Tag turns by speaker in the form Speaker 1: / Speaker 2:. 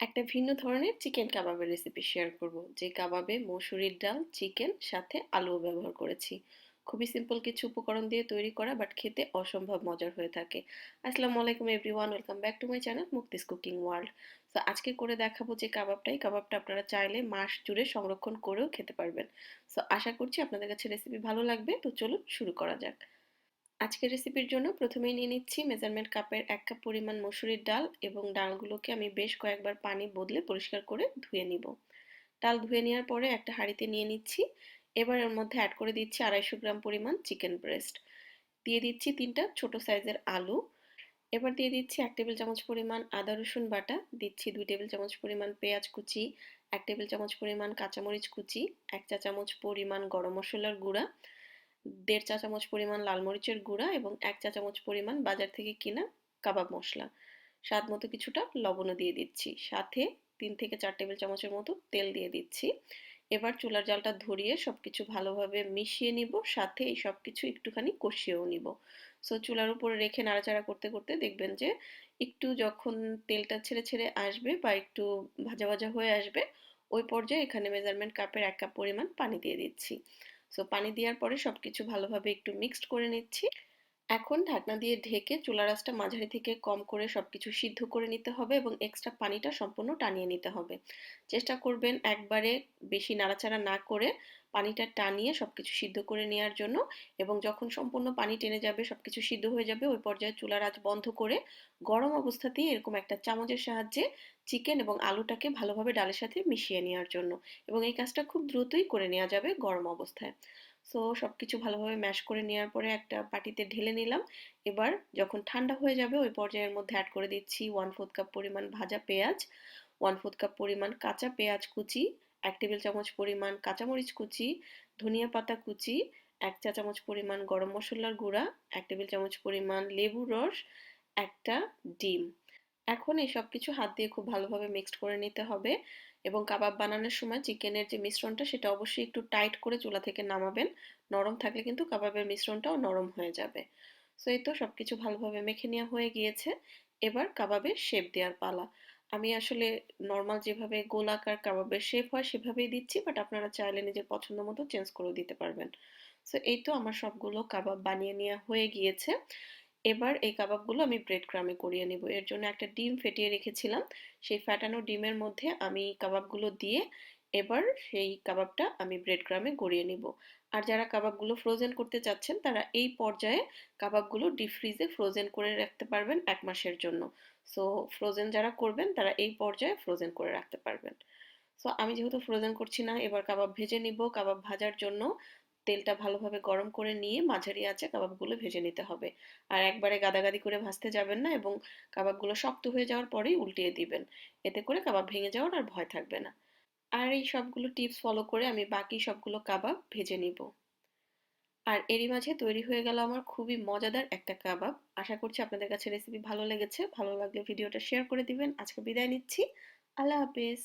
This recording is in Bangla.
Speaker 1: একটা ভিন্ন ধরনের চিকেন কাবাবের রেসিপি শেয়ার করব, যে কাবাবে মসুরির ডাল, চিকেন সাথে আলুও ব্যবহার করেছি। খুবই সিম্পল কিছু উপকরণ দিয়ে তৈরি করা, বাট খেতে অসম্ভব মজার হয়ে থাকে। আসসালামু আলাইকুম everyone, welcome back to my channel Mukti's cooking world. তো আজকে করে দেখাবো যে কাবাবটা আপনারা চাইলে মাস জুড়ে সংরক্ষণ করেও খেতে পারবেন। সো আশা করছি আপনাদের কাছে রেসিপি ভালো লাগবে। তো চলুন শুরু করা যাক। আজকের রেসিপির জন্য প্রথমেই নিয়ে নিচ্ছি মেজারমেন্ট কাপের 1 কাপ পরিমাণ মসুরির ডাল, এবং ডালগুলোকে আমি বেশ কয়েকবার পানি বদলে পরিষ্কার করে ধুয়ে নিব। ডাল ধুয়ে নেওয়ার পরে একটা হাঁড়িতে নিয়ে নিচ্ছি। এবার এর মধ্যে অ্যাড করে দিচ্ছি 250 গ্রাম পরিমাণ চিকেন ব্রেস্ট। দিয়ে দিচ্ছি 3টা ছোট সাইজের আলু। এবার দিয়ে দিচ্ছি 1 টেবিল চামচ পরিমাণ আদা রসুন বাটা, দিচ্ছি 2 টেবিল চামচ পরিমাণ পেঁয়াজ কুচি, 1 টেবিল চামচ পরিমাণ কাঁচামরিচ কুচি, 1 চা চামচ পরিমাণ গরম মশলার গুঁড়া, 1.5 চা চামচ পরিমাণ লাল মরিচের গুঁড়া এবং 1 চা চামচ পরিমাণ বাজার থেকে কেনা কাবাব মশলা। স্বাদ মতো কিছুটা লবণও দিয়ে দিচ্ছি। সাথে 3 থেকে 4 টেবিল চামচের মতো তেল দিয়ে দিচ্ছি। এবার চুলার জালটা ধরিয়ে সবকিছু ভালোভাবে মিশিয়ে নিব, সাথে এই সবকিছু একটুখানি কষিয়েও নিব। সো চুলার উপরে রেখে নাড়াচাড়া করতে করতে দেখবেন যে একটু যখন তেলটা ছেড়ে ছেড়ে আসবে বা একটু ভাজা ভাজা হয়ে আসবে, ওই পর্যায়ে এখানে মেজারমেন্ট কাপের 1 কাপ পরিমাণ পানি দিয়ে দিচ্ছি। সো পানি দেওয়ার পরে সবকিছু ভালোভাবে একটু মিক্সড করে নিচ্ছি। এখন ঢাকনা দিয়ে ঢেকে চুলার আঁচটা মাঝারি থেকে কম করে সবকিছু সিদ্ধ করে নিতে হবে এবং এক্সট্রা পানিটা সম্পূর্ণ টানিয়ে নিতে হবে। চেষ্টা করবেন একবারে বেশি নাড়াচাড়া না করে পানিটা টানিয়ে সবকিছু সিদ্ধ করে নেওয়ার জন্য। এবং যখন সম্পূর্ণ পানি টেনে যাবে, সবকিছু সিদ্ধ হয়ে যাবে, ওই পর্যায়ে চুলার আঁচ বন্ধ করে গরম অবস্থাতেই এরকম একটা চামচের সাহায্যে চিকেন এবং আলুটাকে ভালোভাবে ডালের সাথে মিশিয়ে নেওয়ার জন্য। এবং এই কাজটা খুব দ্রুতই করে নেওয়া যাবে গরম অবস্থায়। সো সবকিছু ভালোভাবে ম্যাশ করে নেওয়ার পরে একটা বাটিতে ঢেলে নিলাম। এবার যখন ঠান্ডা হয়ে যাবে, ওই পর্যায়ের মধ্যে অ্যাড করে দিচ্ছি 1/4 কাপ পরিমাণ ভাজা পেঁয়াজ, 1/4 কাপ পরিমাণ কাঁচা পেঁয়াজ কুচি, 1 টেবিল চামচ পরিমাণ কাঁচামরিচ কুচি, ধনিয়া পাতা কুচি, 1 চা চামচ পরিমাণ গরম মশলার গুঁড়া, 1 টেবিল চামচ পরিমাণ লেবুর রস, একটা ডিম। এখন এই সবকিছু হাত দিয়ে খুব ভালোভাবে মিক্সড করে নিতে হবে। এবং কাবাব বানানোর সময় চিকেনের যে মিশ্রণটা, সেটা অবশ্যই একটু টাইট করে চুলা থেকে নামাবেন। নরম থাকলে কিন্তু কাবাবের মিশ্রণটাও নরম হয়ে যাবে। সো এই তো সবকিছু ভালোভাবে মেখে নেওয়া হয়ে গিয়েছে। এবার কাবাবের শেপ দেওয়ার পালা। আমি আসলে নর্মাল যেভাবে গোলাকার কাবাবের শেপ হয় সেভাবেই দিচ্ছি, বাট আপনারা চাইলে নিজের পছন্দ মতো চেঞ্জ করে দিতে পারবেন। সো এই তো আমার সবগুলো কাবাব বানিয়ে নেওয়া হয়ে গিয়েছে। এবার এই কাবাবগুলো আমি ব্রেড ক্রামে করিয়ে নেব। এর জন্য একটা ডিম ফেটিয়ে রেখেছিলাম। সেই ফ্যাটানো ডিমের মধ্যে আমি কাবাবগুলো দিয়ে এবার সেই কাবাবটা আমি ব্রেড ক্রামে গড়িয়ে নিব। আর যারা কাবাবগুলো ফ্রোজেন করতে চাচ্ছেন, তারা এই পর্যায়ে কাবাবগুলো ডিপ ফ্রিজে ফ্রোজেন করে রাখতে পারবেন 1 মাসের জন্য। সো ফ্রোজেন যারা করবেন তারা এই পর্যায়ে ফ্রোজেন করে রাখতে পারবেন। সো আমি যেহেতু ফ্রোজেন করছি না, এবার কাবাব ভেজে নিব। কাবাব ভাজার জন্য তেলটা ভালোভাবে গরম করে নিয়ে মাঝারি আঁচে কাবাবগুলো ভেজে নিতে হবে। আর একবারে গাদাগাদি করে ভাজতে যাবেন না, এবং কাবাবগুলো শক্ত হয়ে যাওয়ার পরেই উল্টিয়ে দিবেন। এতে করে কাবাব ভেঙে যাওয়ার আর ভয় থাকবে না। আর এই সবগুলো টিপস ফলো করে আমি বাকি সবগুলো কাবাব ভেজে নিব। আর এরই মাঝে তৈরি হয়ে গেল আমার খুবই মজাদার একটা কাবাব। আশা করছি আপনাদের কাছে রেসিপি ভালো লেগেছে। ভালো লাগলে ভিডিওটা শেয়ার করে দিবেন। আজকে বিদায় নিচ্ছি। আল্লাহ হাফেজ।